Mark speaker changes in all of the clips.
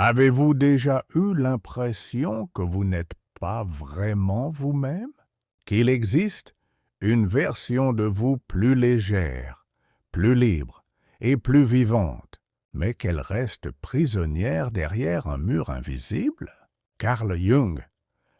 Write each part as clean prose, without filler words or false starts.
Speaker 1: Avez-vous déjà eu l'impression que vous n'êtes pas vraiment vous-même? Qu'il existe une version de vous plus légère, plus libre et plus vivante, mais qu'elle reste prisonnière derrière un mur invisible? Carl Jung,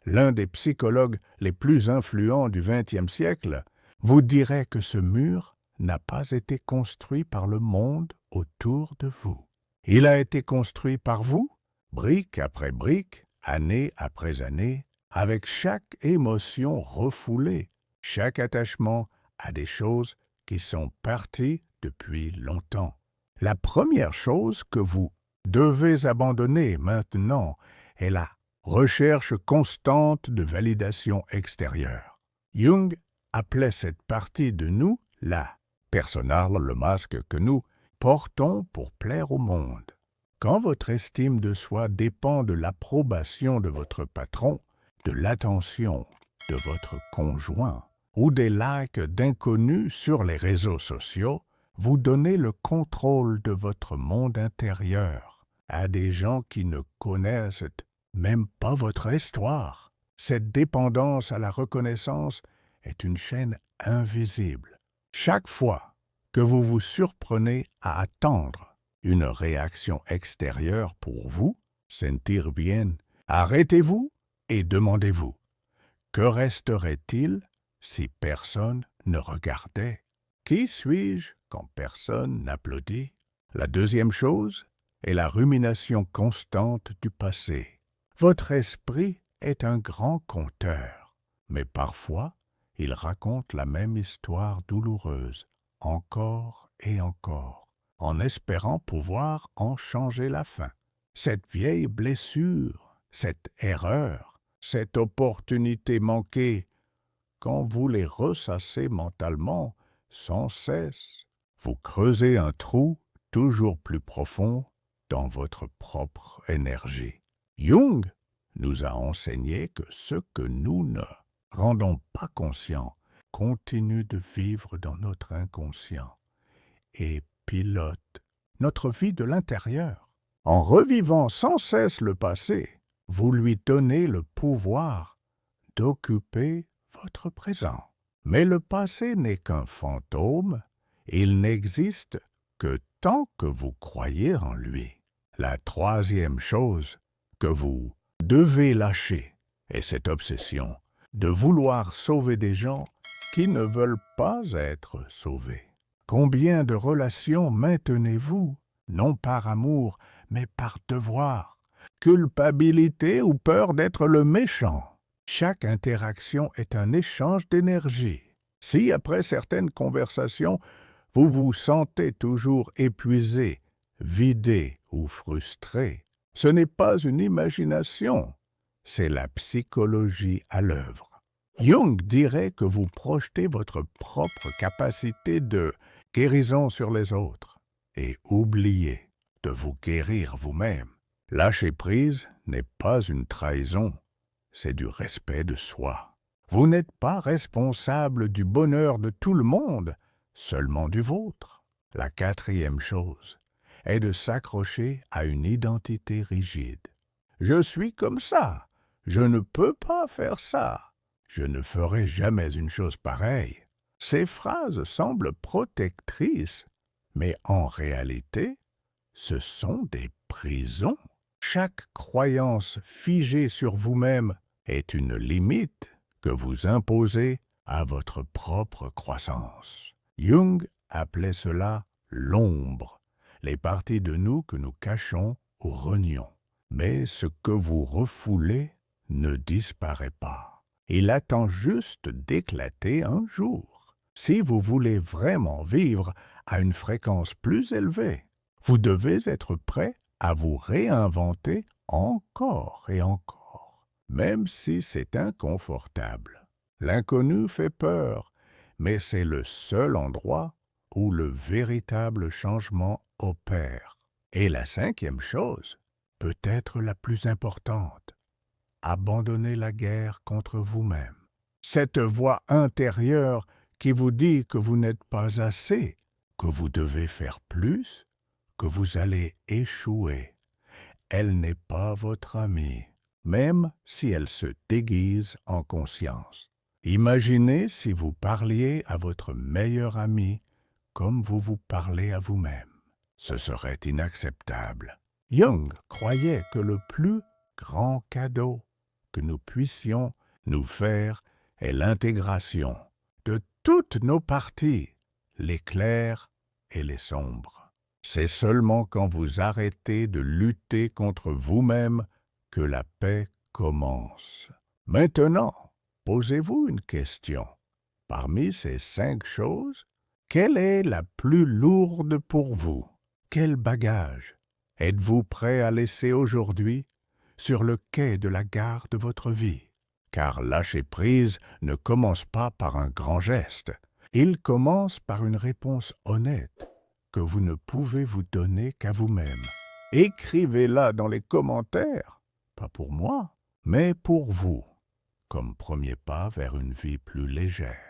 Speaker 1: l'un des psychologues les plus influents du XXe siècle, vous dirait que ce mur n'a pas été construit par le monde autour de vous. Il a été construit par vous, brique après brique, année après année, avec chaque émotion refoulée, chaque attachement à des choses qui sont parties depuis longtemps. La première chose que vous devez abandonner maintenant est la recherche constante de validation extérieure. Jung appelait cette partie de nous la persona, le masque que nous portons pour plaire au monde. Quand votre estime de soi dépend de l'approbation de votre patron, de l'attention de votre conjoint ou des likes d'inconnus sur les réseaux sociaux, vous donnez le contrôle de votre monde intérieur à des gens qui ne connaissent même pas votre histoire. Cette dépendance à la reconnaissance est une chaîne invisible. Chaque fois que vous vous surprenez à attendre une réaction extérieure pour vous sentir bien, arrêtez-vous et demandez-vous, que resterait-il si personne ne regardait? Qui suis-je quand personne n'applaudit? La deuxième chose est la rumination constante du passé. Votre esprit est un grand conteur, mais parfois il raconte la même histoire douloureuse, encore et encore, en espérant pouvoir en changer la fin. Cette vieille blessure, cette erreur, cette opportunité manquée, quand vous les ressassez mentalement, sans cesse, vous creusez un trou toujours plus profond dans votre propre énergie. Jung nous a enseigné que ce que nous ne rendons pas conscients continue de vivre dans notre inconscient et pilote notre vie de l'intérieur. En revivant sans cesse le passé, vous lui donnez le pouvoir d'occuper votre présent. Mais le passé n'est qu'un fantôme, il n'existe que tant que vous croyez en lui. La troisième chose que vous devez lâcher est cette obsession de vouloir sauver des gens qui ne veulent pas être sauvés. Combien de relations maintenez-vous, non par amour, mais par devoir, culpabilité ou peur d'être le méchant? Chaque interaction est un échange d'énergie. Si, après certaines conversations, vous vous sentez toujours épuisé, vidé ou frustré, ce n'est pas une imagination, c'est la psychologie à l'œuvre. Jung dirait que vous projetez votre propre capacité de guérison sur les autres et oubliez de vous guérir vous-même. Lâcher prise n'est pas une trahison, c'est du respect de soi. Vous n'êtes pas responsable du bonheur de tout le monde, seulement du vôtre. La quatrième chose est de s'accrocher à une identité rigide. Je suis comme ça, je ne peux pas faire ça, je ne ferai jamais une chose pareille. Ces phrases semblent protectrices, mais en réalité, ce sont des prisons. Chaque croyance figée sur vous-même est une limite que vous imposez à votre propre croissance. Jung appelait cela l'ombre, les parties de nous que nous cachons ou renions. Mais ce que vous refoulez ne disparaît pas. Il attend juste d'éclater un jour. Si vous voulez vraiment vivre à une fréquence plus élevée, vous devez être prêt à vous réinventer encore et encore, même si c'est inconfortable. L'inconnu fait peur, mais c'est le seul endroit où le véritable changement opère. Et la cinquième chose, peut-être la plus importante, abandonnez la guerre contre vous-même. Cette voix intérieure qui vous dit que vous n'êtes pas assez, que vous devez faire plus, que vous allez échouer. elle n'est pas votre amie, même si elle se déguise en conscience. Imaginez si vous parliez à votre meilleur ami comme vous vous parlez à vous-même. Ce serait inacceptable. Jung croyait que le plus grand cadeau que nous puissions nous faire est l'intégration de toutes nos parties, les clairs et les sombres. C'est seulement quand vous arrêtez de lutter contre vous-même que la paix commence. Maintenant, posez-vous une question. Parmi ces 5 choses, quelle est la plus lourde pour vous? Quel bagage êtes-vous prêt à laisser aujourd'hui sur le quai de la gare de votre vie? Car lâcher prise ne commence pas par un grand geste. Il commence par une réponse honnête que vous ne pouvez vous donner qu'à vous-même. Écrivez-la dans les commentaires, pas pour moi, mais pour vous, comme premier pas vers une vie plus légère.